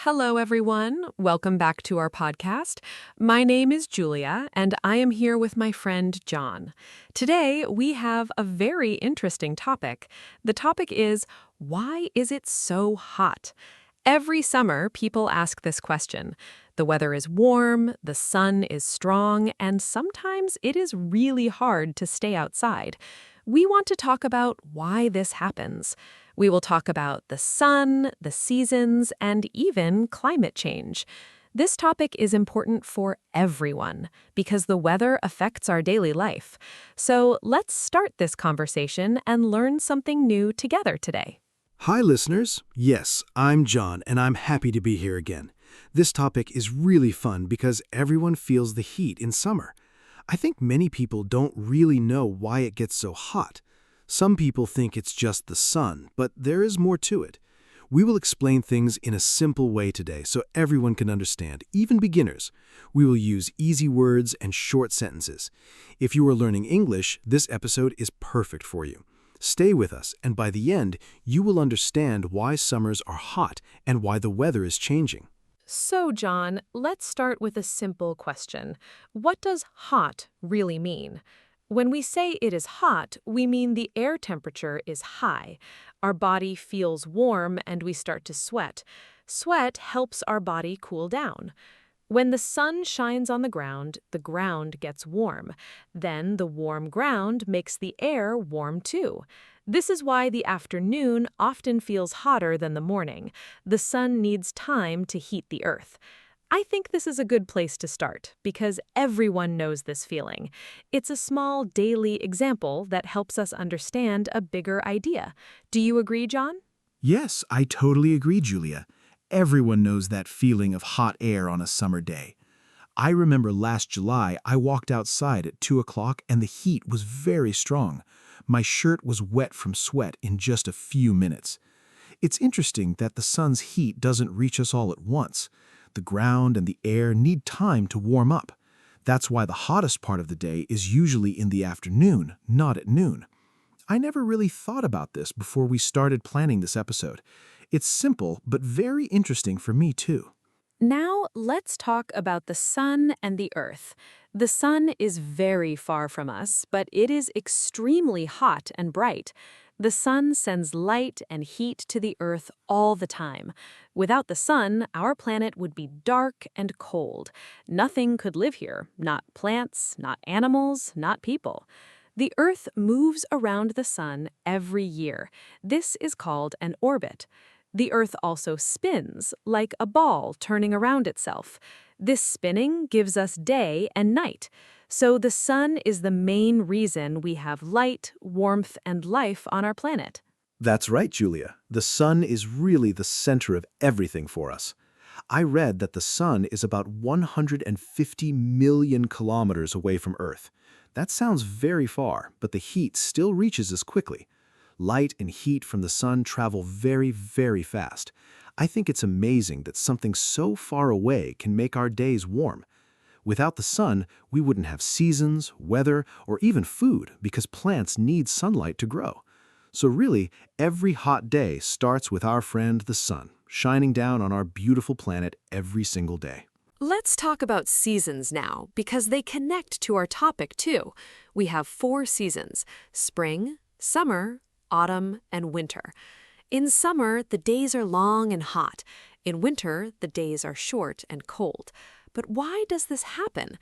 Hello, everyone. Welcome back to our podcast. My name is Julia, and I am here with my friend John. Today, we have a very interesting topic. The topic is, why is it so hot? Every summer, people ask this question. The weather is warm, the sun is strong, and sometimes it is really hard to stay outside. We want to talk about why this happens. We will talk about the sun, the seasons, and even climate change. This topic is important for everyone because the weather affects our daily life. So let's start this conversation and learn something new together today. Hi, listeners. Yes, I'm John, and I'm happy to be here again. This topic is really fun because everyone feels the heat in summer. I think many people don't really know why it gets so hot. Some people think it's just the sun, but there is more to it. We will explain things in a simple way today so everyone can understand, even beginners. We will use easy words and short sentences. If you are learning English, this episode is perfect for you. Stay with us, and by the end, you will understand why summers are hot and why the weather is changing. So, John, let's start with a simple question. What does hot really mean? When we say it is hot, we mean the air temperature is high. Our body feels warm and we start to sweat. Sweat helps our body cool down. When the sun shines on the ground gets warm. Then the warm ground makes the air warm too. This is why the afternoon often feels hotter than the morning. The sun needs time to heat the earth. I think this is a good place to start because everyone knows this feeling. It's a small daily example that helps us understand a bigger idea. Do you agree, John? Yes, I totally agree, Julia. Everyone knows that feeling of hot air on a summer day. I remember last July, I walked outside at 2 o'clock and the heat was very strong. My shirt was wet from sweat in just a few minutes. It's interesting that the sun's heat doesn't reach us all at once. The ground and the air need time to warm up. That's why the hottest part of the day is usually in the afternoon, not at noon. I never really thought about this before we started planning this episode. It's simple, but very interesting for me too. Now, let's talk about the sun and the earth. The sun is very far from us, but it is extremely hot and bright. The sun sends light and heat to the earth all the time. Without the sun, our planet would be dark and cold. Nothing could live here, not plants, not animals, not people. The earth moves around the sun every year. This is called an orbit. The Earth also spins, like a ball turning around itself. This spinning gives us day and night. So the sun is the main reason we have light, warmth, and life on our planet. That's right, Julia. The sun is really the center of everything for us. I read that the sun is about 150 million kilometers away from Earth. That sounds very far, but the heat still reaches us quickly. Light and heat from the sun travel very, very fast. I think it's amazing that something so far away can make our days warm. Without the sun, we wouldn't have seasons, weather, or even food because plants need sunlight to grow. So really, every hot day starts with our friend the sun, shining down on our beautiful planet every single day. Let's talk about seasons now, because they connect to our topic too. We have 4 seasons: spring, summer, autumn, and winter. In summer, the days are long and hot. In winter, the days are short and cold. But why does this happen?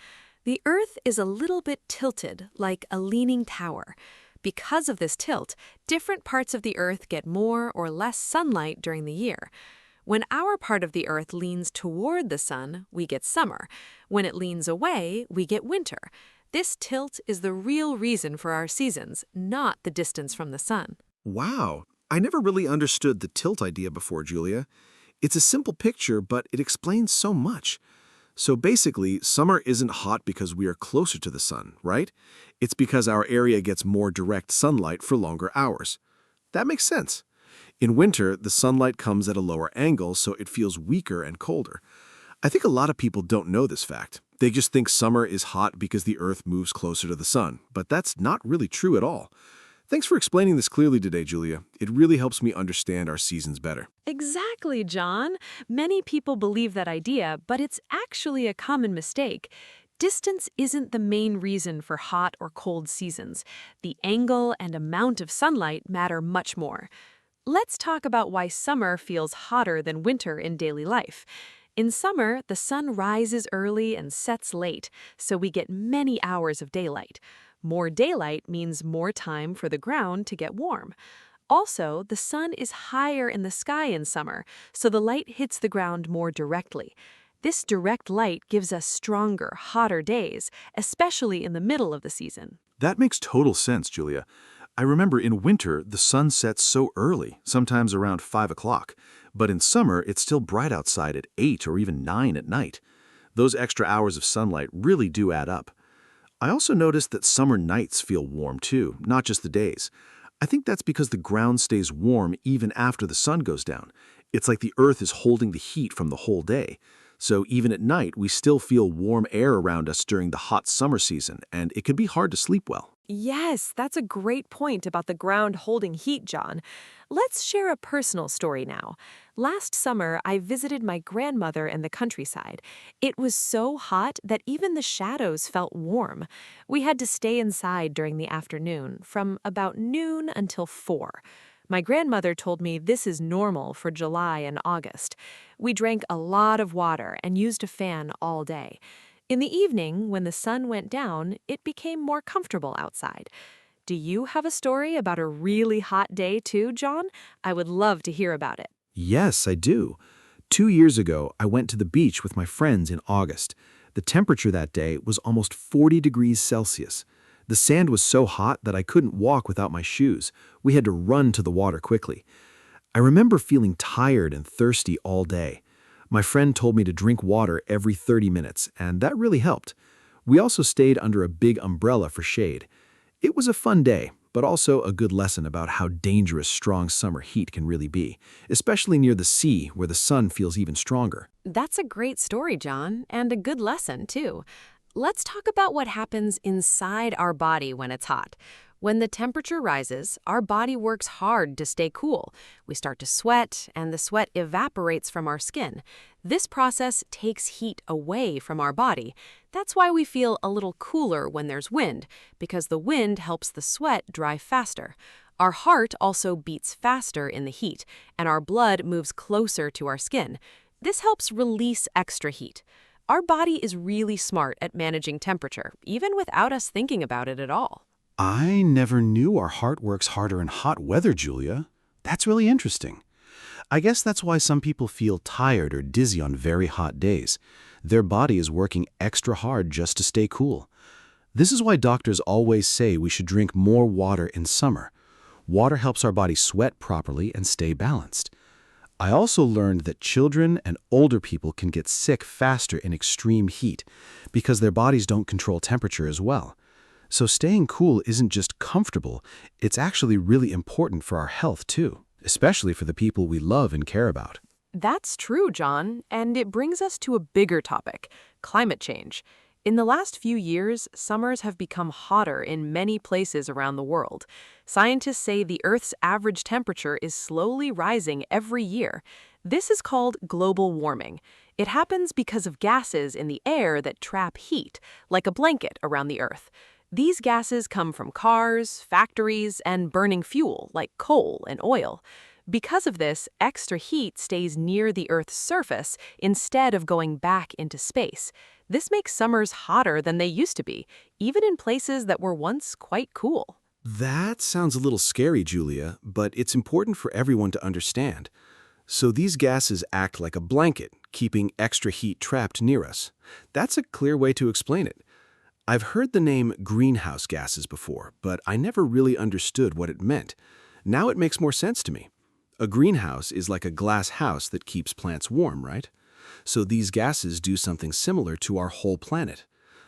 The Earth is a little bit tilted, like a leaning tower. Because of this tilt, different parts of the Earth get more or less sunlight during the year. When our part of the Earth leans toward the sun, we get summer. When it leans away, we get winter. This tilt is the real reason for our seasons, not the distance from the sun. Wow, I never really understood the tilt idea before, Julia. It's a simple picture, but it explains so much. So basically, summer isn't hot because we are closer to the sun, right? It's because our area gets more direct sunlight for longer hours. That makes sense. In winter, the sunlight comes at a lower angle, so it feels weaker and colder. I think a lot of people don't know this fact. They just think summer is hot because the Earth moves closer to the sun, but that's not really true at all. Thanks for explaining this clearly today, Julia. It really helps me understand our seasons better. Exactly, John. Many people believe that idea, but it's actually a common mistake. Distance isn't the main reason for hot or cold seasons. The angle and amount of sunlight matter much more. Let's talk about why summer feels hotter than winter in daily life. In summer, the sun rises early and sets late, so we get many hours of daylight. More daylight means more time for the ground to get warm. Also, the sun is higher in the sky in summer, so the light hits the ground more directly. This direct light gives us stronger, hotter days, especially in the middle of the season. That makes total sense, Julia. I remember in winter, the sun sets so early, sometimes around 5 o'clock. But in summer, it's still bright outside at 8 or even 9 at night. Those extra hours of sunlight really do add up. I also noticed that summer nights feel warm too, not just the days. I think that's because the ground stays warm even after the sun goes down. It's like the earth is holding the heat from the whole day. So even at night, we still feel warm air around us during the hot summer season, and it can be hard to sleep well. Yes, that's a great point about the ground holding heat, John. Let's share a personal story now. Last summer, I visited my grandmother in the countryside. It was so hot that even the shadows felt warm. We had to stay inside during the afternoon, from about noon until 4. My grandmother told me this is normal for July and August. We drank a lot of water and used a fan all day. In the evening, when the sun went down, it became more comfortable outside. Do you have a story about a really hot day too, John? I would love to hear about it. Yes, I do. 2 years ago, I went to the beach with my friends in August. The temperature that day was almost 40 degrees Celsius. The sand was so hot that I couldn't walk without my shoes. We had to run to the water quickly. I remember feeling tired and thirsty all day. My friend told me to drink water every 30 minutes, and that really helped. We also stayed under a big umbrella for shade. It was a fun day, but also a good lesson about how dangerous strong summer heat can really be, especially near the sea where the sun feels even stronger. That's a great story, John, and a good lesson, too. Let's talk about what happens inside our body when it's hot. When the temperature rises, our body works hard to stay cool. We start to sweat, and the sweat evaporates from our skin. This process takes heat away from our body. That's why we feel a little cooler when there's wind, because the wind helps the sweat dry faster. Our heart also beats faster in the heat, and our blood moves closer to our skin. This helps release extra heat. Our body is really smart at managing temperature, even without us thinking about it at all. I never knew our heart works harder in hot weather, Julia. That's really interesting. I guess that's why some people feel tired or dizzy on very hot days. Their body is working extra hard just to stay cool. This is why doctors always say we should drink more water in summer. Water helps our body sweat properly and stay balanced. I also learned that children and older people can get sick faster in extreme heat because their bodies don't control temperature as well. So staying cool isn't just comfortable, it's actually really important for our health too, especially for the people we love and care about. That's true, John, and it brings us to a bigger topic, climate change. In the last few years, summers have become hotter in many places around the world. Scientists say the Earth's average temperature is slowly rising every year. This is called global warming. It happens because of gases in the air that trap heat, like a blanket around the Earth. These gases come from cars, factories, and burning fuel like coal and oil. Because of this, extra heat stays near the Earth's surface instead of going back into space. This makes summers hotter than they used to be, even in places that were once quite cool. That sounds a little scary, Julia, but it's important for everyone to understand. So these gases act like a blanket, keeping extra heat trapped near us. That's a clear way to explain it. I've heard the name greenhouse gases before, but I never really understood what it meant. Now it makes more sense to me. A greenhouse is like a glass house that keeps plants warm, right? So these gases do something similar to our whole planet.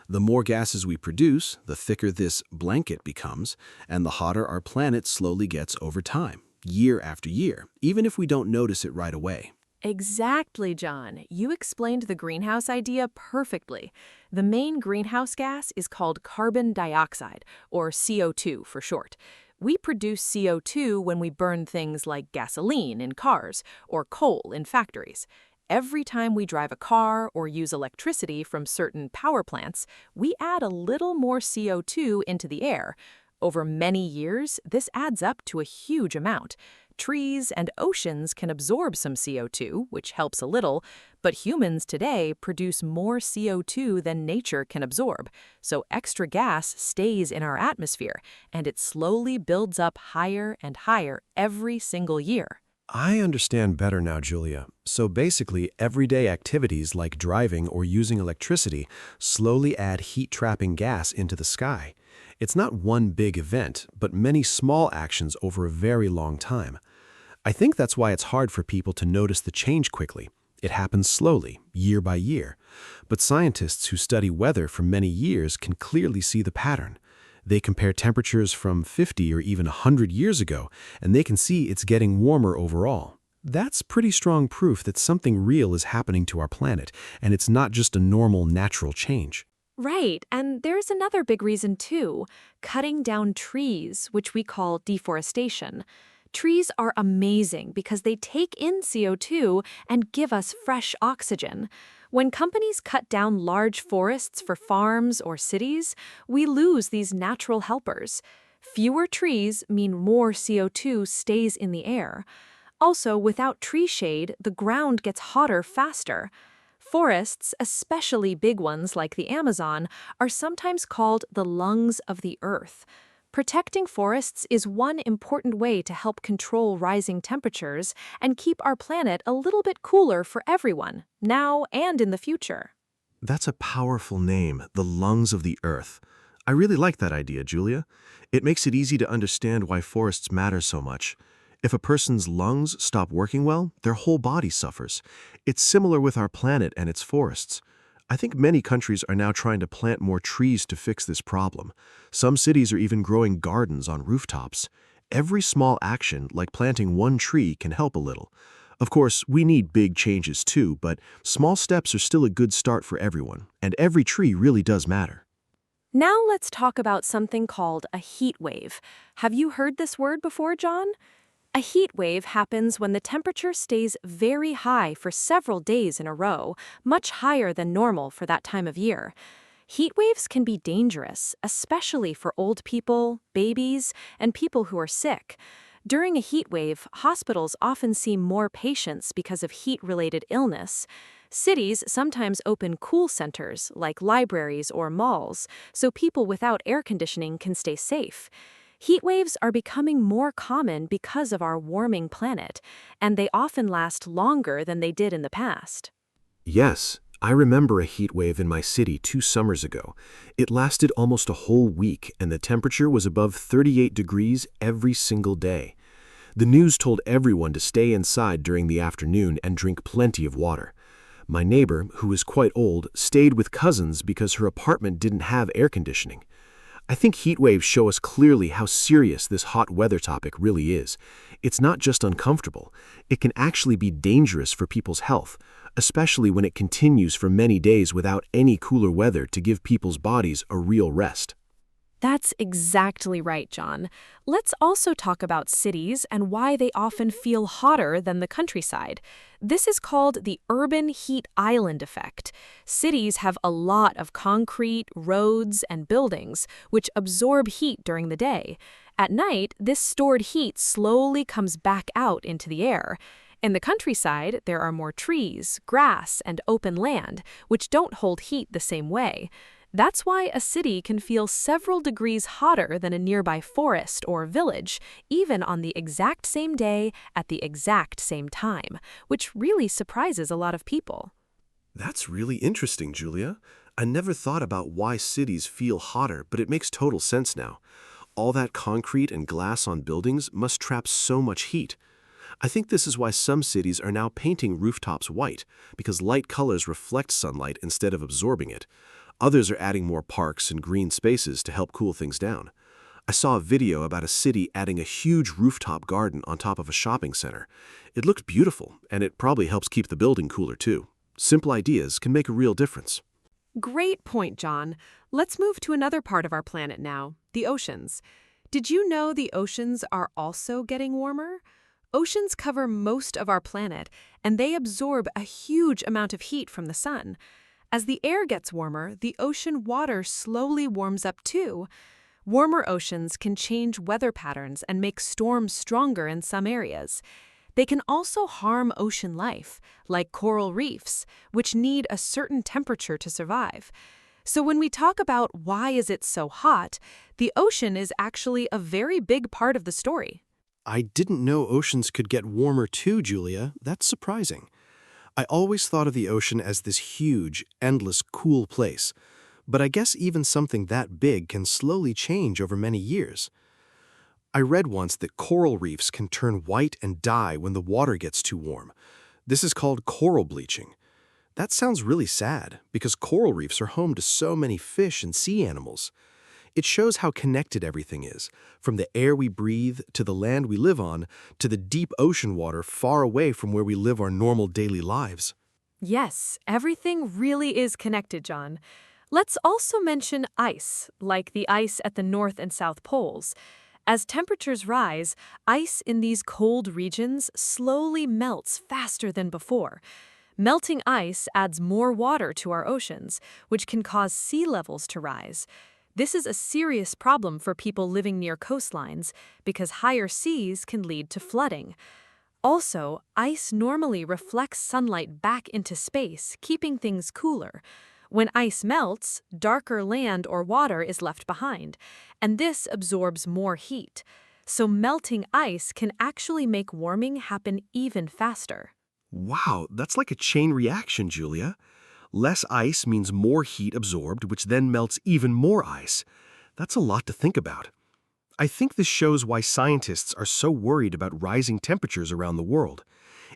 The more gases we produce, the thicker this blanket becomes, and the hotter our planet slowly gets over time, year after year, even if we don't notice it right away. Exactly, John. You explained the greenhouse idea perfectly. The main greenhouse gas is called carbon dioxide, or CO2 for short. We produce CO2 when we burn things like gasoline in cars or coal in factories. Every time we drive a car or use electricity from certain power plants, we add a little more CO2 into the air. Over many years, this adds up to a huge amount. Trees and oceans can absorb some CO2, which helps a little, but humans today produce more CO2 than nature can absorb. So extra gas stays in our atmosphere, and it slowly builds up higher and higher every single year. I understand better now, Julia. So basically, everyday activities like driving or using electricity slowly add heat-trapping gas into the sky. It's not one big event, but many small actions over a very long time. I think that's why it's hard for people to notice the change quickly. It happens slowly, year by year. But scientists who study weather for many years can clearly see the pattern. They compare temperatures from 50 or even 100 years ago, and they can see it's getting warmer overall. That's pretty strong proof that something real is happening to our planet, and it's not just a normal natural change. Right, and there's another big reason too, cutting down trees, which we call deforestation. Trees are amazing because they take in CO2 and give us fresh oxygen. When companies cut down large forests for farms or cities, we lose these natural helpers. Fewer trees mean more CO2 stays in the air. Also, without tree shade, the ground gets hotter faster. Forests, especially big ones like the Amazon, are sometimes called the lungs of the earth. Protecting forests is one important way to help control rising temperatures and keep our planet a little bit cooler for everyone, now and in the future. That's a powerful name, the lungs of the earth. I really like that idea, Julia. It makes it easy to understand why forests matter so much. If a person's lungs stop working well, their whole body suffers. It's similar with our planet and its forests. I think many countries are now trying to plant more trees to fix this problem. Some cities are even growing gardens on rooftops. Every small action, like planting one tree, can help a little. Of course, we need big changes too, but small steps are still a good start for everyone, and every tree really does matter. Now let's talk about something called a heat wave. Have you heard this word before, John? A heat wave happens when the temperature stays very high for several days in a row, much higher than normal for that time of year. Heat waves can be dangerous, especially for old people, babies, and people who are sick. During a heat wave, hospitals often see more patients because of heat-related illness. Cities sometimes open cool centers, like libraries or malls, so people without air conditioning can stay safe. Heat waves are becoming more common because of our warming planet, and they often last longer than they did in the past. Yes, I remember a heat wave in my city 2 summers ago. It lasted almost a whole week, and the temperature was above 38 degrees every single day. The news told everyone to stay inside during the afternoon and drink plenty of water. My neighbor, who was quite old, stayed with cousins because her apartment didn't have air conditioning. I think heat waves show us clearly how serious this hot weather topic really is. It's not just uncomfortable, it can actually be dangerous for people's health, especially when it continues for many days without any cooler weather to give people's bodies a real rest. That's exactly right, John. Let's also talk about cities and why they often feel hotter than the countryside. This is called the urban heat island effect. Cities have a lot of concrete, roads, and buildings, which absorb heat during the day. At night, this stored heat slowly comes back out into the air. In the countryside, there are more trees, grass, and open land, which don't hold heat the same way. That's why a city can feel several degrees hotter than a nearby forest or village, even on the exact same day at the exact same time, which really surprises a lot of people. That's really interesting, Julia. I never thought about why cities feel hotter, but it makes total sense now. All that concrete and glass on buildings must trap so much heat. I think this is why some cities are now painting rooftops white, because light colors reflect sunlight instead of absorbing it. Others are adding more parks and green spaces to help cool things down. I saw a video about a city adding a huge rooftop garden on top of a shopping center. It looked beautiful, and it probably helps keep the building cooler too. Simple ideas can make a real difference. Great point, John. Let's move to another part of our planet now, the oceans. Did you know the oceans are also getting warmer? Oceans cover most of our planet, and they absorb a huge amount of heat from the sun. As the air gets warmer, the ocean water slowly warms up too. Warmer oceans can change weather patterns and make storms stronger in some areas. They can also harm ocean life, like coral reefs, which need a certain temperature to survive. So when we talk about why is it so hot, the ocean is actually a very big part of the story. I didn't know oceans could get warmer too, Julia. That's surprising. I always thought of the ocean as this huge, endless, cool place. But I guess even something that big can slowly change over many years. I read once that coral reefs can turn white and die when the water gets too warm. This is called coral bleaching. That sounds really sad, because coral reefs are home to so many fish and sea animals. It shows how connected everything is, from the air we breathe to the land we live on to the deep ocean water far away from where we live our normal daily lives. Yes, everything really is connected, John. Let's also mention ice, like the ice at the North and South Poles. As temperatures rise, ice in these cold regions slowly melts faster than before. Melting ice adds more water to our oceans, which can cause sea levels to rise. This is a serious problem for people living near coastlines because higher seas can lead to flooding. Also, ice normally reflects sunlight back into space, keeping things cooler. When ice melts, darker land or water is left behind, and this absorbs more heat. So melting ice can actually make warming happen even faster. Wow, that's like a chain reaction, Julia. Less ice means more heat absorbed, which then melts even more ice. That's a lot to think about. I think this shows why scientists are so worried about rising temperatures around the world.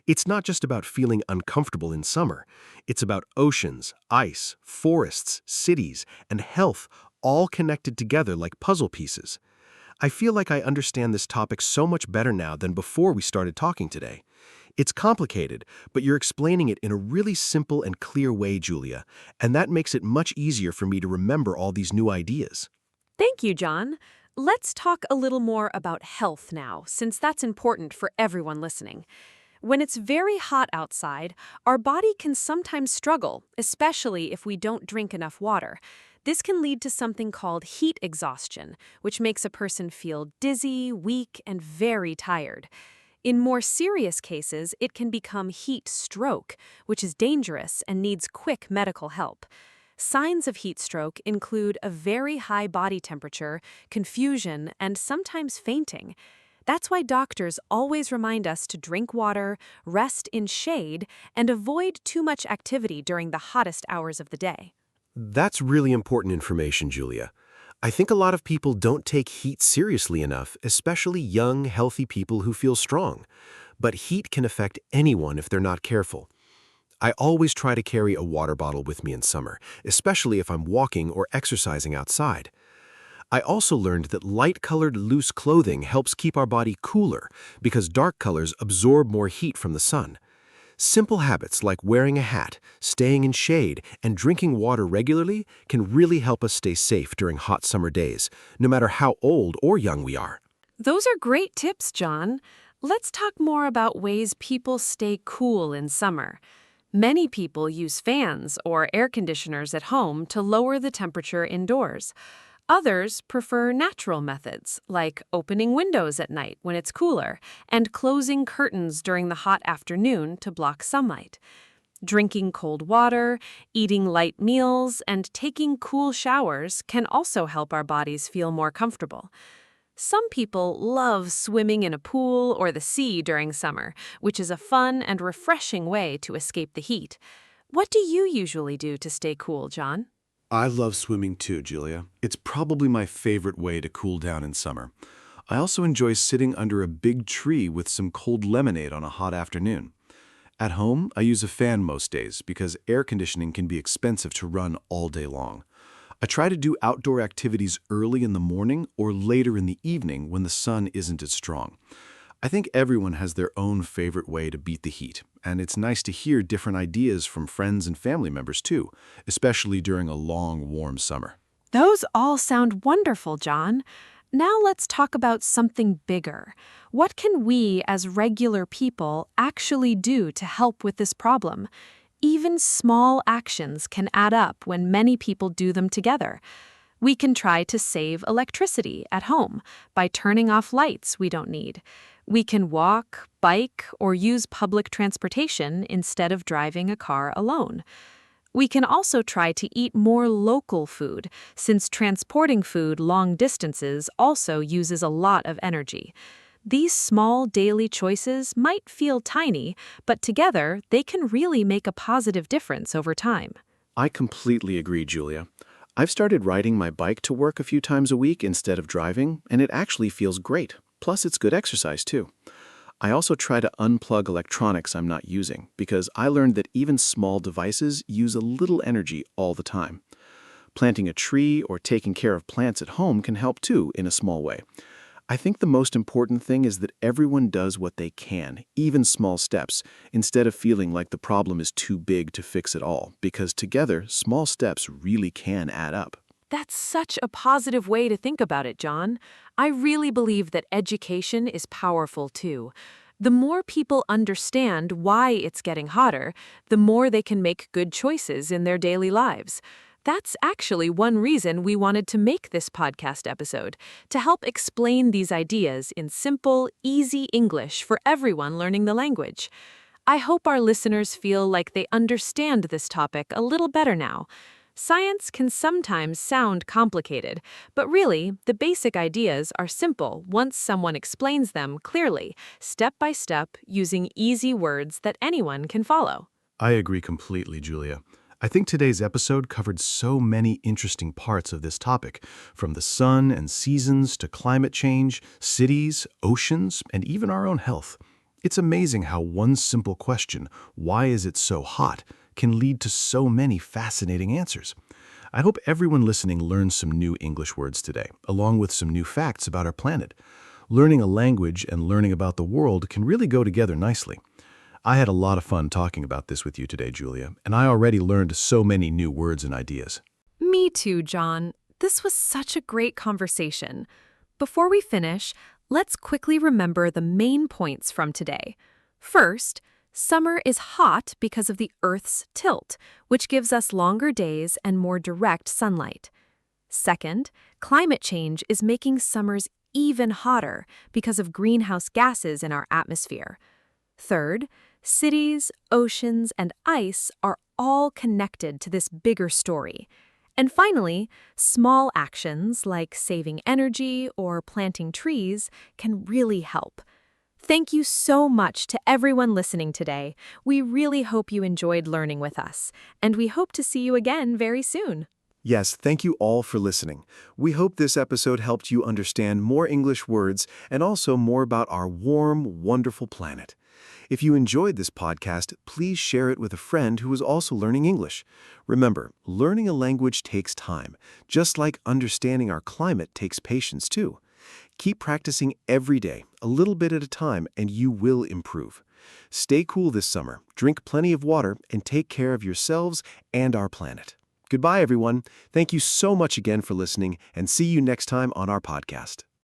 It's not just about feeling uncomfortable in summer. It's about oceans, ice, forests, cities, and health all connected together like puzzle pieces. I feel like I understand this topic so much better now than before we started talking today. It's complicated, but you're explaining it in a really simple and clear way, Julia, and that makes it much easier for me to remember all these new ideas. Thank you, John. Let's talk a little more about health now, since that's important for everyone listening. When it's very hot outside, our body can sometimes struggle, especially if we don't drink enough water. This can lead to something called heat exhaustion, which makes a person feel dizzy, weak, and very tired. In more serious cases, it can become heat stroke, which is dangerous and needs quick medical help. Signs of heat stroke include a very high body temperature, confusion, and sometimes fainting. That's why doctors always remind us to drink water, rest in shade, and avoid too much activity during the hottest hours of the day. That's really important information, Julia. I think a lot of people don't take heat seriously enough, especially young, healthy people who feel strong. But heat can affect anyone if they're not careful. I always try to carry a water bottle with me in summer, especially if I'm walking or exercising outside. I also learned that light-colored loose clothing helps keep our body cooler because dark colors absorb more heat from the sun. Simple habits like wearing a hat, staying in shade, and drinking water regularly can really help us stay safe during hot summer days, no matter how old or young we are. Those are great tips, John. Let's talk more about ways people stay cool in summer. Many people use fans or air conditioners at home to lower the temperature indoors. Others prefer natural methods, like opening windows at night when it's cooler and closing curtains during the hot afternoon to block sunlight. Drinking cold water, eating light meals, and taking cool showers can also help our bodies feel more comfortable. Some people love swimming in a pool or the sea during summer, which is a fun and refreshing way to escape the heat. What do you usually do to stay cool, John? I love swimming too, Julia. It's probably my favorite way to cool down in summer. I also enjoy sitting under a big tree with some cold lemonade on a hot afternoon. At home, I use a fan most days because air conditioning can be expensive to run all day long. I try to do outdoor activities early in the morning or later in the evening when the sun isn't as strong. I think everyone has their own favorite way to beat the heat, and it's nice to hear different ideas from friends and family members too, especially during a long, warm summer. Those all sound wonderful, John. Now let's talk about something bigger. What can we as regular people actually do to help with this problem? Even small actions can add up when many people do them together. We can try to save electricity at home by turning off lights we don't need. We can walk, bike, or use public transportation instead of driving a car alone. We can also try to eat more local food, since transporting food long distances also uses a lot of energy. These small daily choices might feel tiny, but together they can really make a positive difference over time. I completely agree, Julia. I've started riding my bike to work a few times a week instead of driving, and it actually feels great. Plus, it's good exercise, too. I also try to unplug electronics I'm not using, because I learned that even small devices use a little energy all the time. Planting a tree or taking care of plants at home can help too, in a small way. I think the most important thing is that everyone does what they can, even small steps, instead of feeling like the problem is too big to fix it all, because together, small steps really can add up. That's such a positive way to think about it, John. I really believe that education is powerful too. The more people understand why it's getting hotter, the more they can make good choices in their daily lives. That's actually one reason we wanted to make this podcast episode, to help explain these ideas in simple, easy English for everyone learning the language. I hope our listeners feel like they understand this topic a little better now. Science can sometimes sound complicated, but really, the basic ideas are simple once someone explains them clearly, step by step, using easy words that anyone can follow. I agree completely, Julia. I think today's episode covered so many interesting parts of this topic, from the sun and seasons to climate change, cities, oceans, and even our own health. It's amazing how one simple question, why is it so hot, can lead to so many fascinating answers. I hope everyone listening learns some new English words today, along with some new facts about our planet. Learning a language and learning about the world can really go together nicely. I had a lot of fun talking about this with you today, Julia, and I already learned so many new words and ideas. Me too, John. This was such a great conversation. Before we finish, let's quickly remember the main points from today. First, summer is hot because of the Earth's tilt, which gives us longer days and more direct sunlight. Second, climate change is making summers even hotter because of greenhouse gases in our atmosphere. Third, cities, oceans, and ice are all connected to this bigger story. And finally, small actions like saving energy or planting trees can really help. Thank you so much to everyone listening today. We really hope you enjoyed learning with us, and we hope to see you again very soon. Yes, thank you all for listening. We hope this episode helped you understand more English words and also more about our warm, wonderful planet. If you enjoyed this podcast, please share it with a friend who is also learning English. Remember, learning a language takes time, just like understanding our climate takes patience too. Keep practicing every day, a little bit at a time, and you will improve. Stay cool this summer, drink plenty of water, and take care of yourselves and our planet. Goodbye, everyone. Thank you so much again for listening, and see you next time on our podcast.